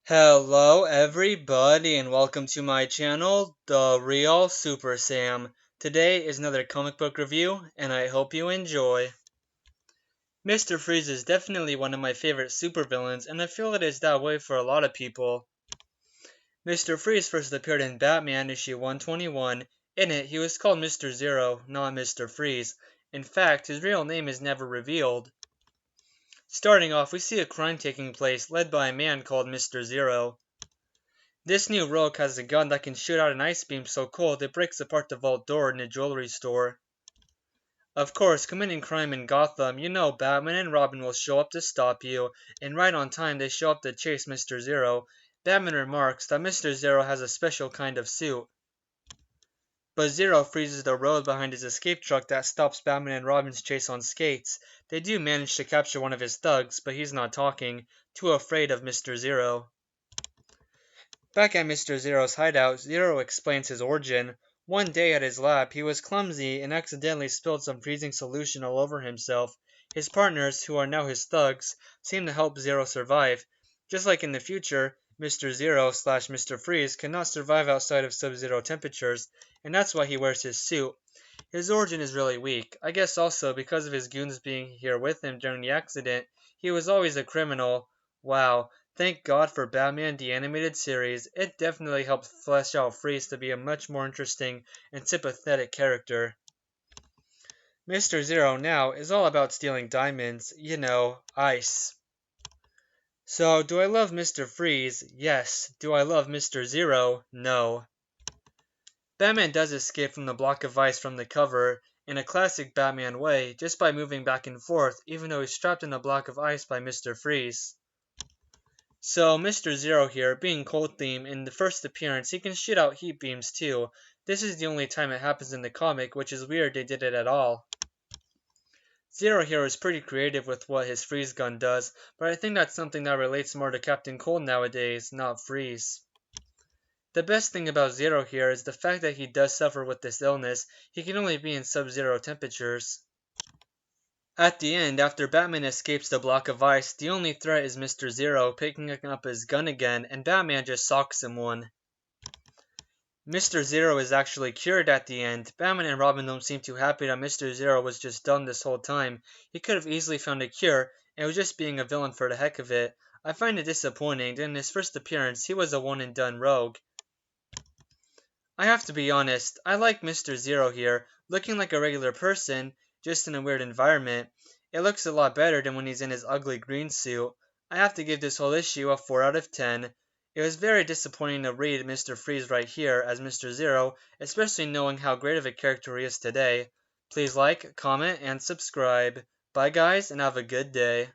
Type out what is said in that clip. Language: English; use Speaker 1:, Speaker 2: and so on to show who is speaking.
Speaker 1: Hello everybody and welcome to my channel, The Real Super Sam. Today is another comic book review and I hope you enjoy. Mr. Freeze is definitely one of my favorite supervillains and I feel it is that way for a lot of people. Mr. Freeze first appeared in Batman issue 121. In it, he was called Mr. Zero, not Mr. Freeze. In fact, his real name is never revealed. Starting off, we see a crime taking place led by a man called Mr. Zero. This new rogue has a gun that can shoot out an ice beam so cold it breaks apart the vault door in a jewelry store. Of course, committing crime in Gotham, you know Batman and Robin will show up to stop you, and right on time they show up to chase Mr. Zero. Batman remarks that Mr. Zero has a special kind of suit. But Zero freezes the road behind his escape truck that stops Batman and Robin's chase on skates. They do manage to capture one of his thugs, but he's not talking, too afraid of Mr. Zero. Back at Mr. Zero's hideout, Zero explains his origin. One day at his lab, he was clumsy and accidentally spilled some freezing solution all over himself. His partners, who are now his thugs, seem to help Zero survive. Just like in the future, Mr. Zero slash Mr. Freeze cannot survive outside of sub-zero temperatures, and that's why he wears his suit. His origin is really weak. I guess also because of his goons being here with him during the accident, he was always a criminal. Wow. Thank God for Batman the Animated Series, it definitely helped flesh out Freeze to be a much more interesting and sympathetic character. Mr. Zero now is all about stealing diamonds, you know, ice. So, do I love Mr. Freeze? Yes. Do I love Mr. Zero? No. Batman does escape from the block of ice from the cover, in a classic Batman way, just by moving back and forth, even though he's trapped in a block of ice by Mr. Freeze. So, Mr. Zero here, being cold themed, in the first appearance, he can shoot out heat beams too. This is the only time it happens in the comic, which is weird they did it at all. Zero here is pretty creative with what his freeze gun does, but I think that's something that relates more to Captain Cold nowadays, not Freeze. The best thing about Zero here is the fact that he does suffer with this illness. He can only be in sub-zero temperatures. At the end, after Batman escapes the block of ice, the only threat is Mr. Zero picking up his gun again, and Batman just socks him one. Mr. Zero is actually cured at the end. Batman and Robin don't seem too happy that Mr. Zero was just done this whole time. He could have easily found a cure, and was just being a villain for the heck of it. I find it disappointing that in his first appearance, he was a one-and-done rogue. I have to be honest, I like Mr. Zero here, looking like a regular person, just in a weird environment. It looks a lot better than when he's in his ugly green suit. I have to give this whole issue a 4 out of 10. It was very disappointing to read Mr. Freeze right here as Mr. Zero, especially knowing how great of a character he is today. Please like, comment, and subscribe. Bye guys, and have a good day.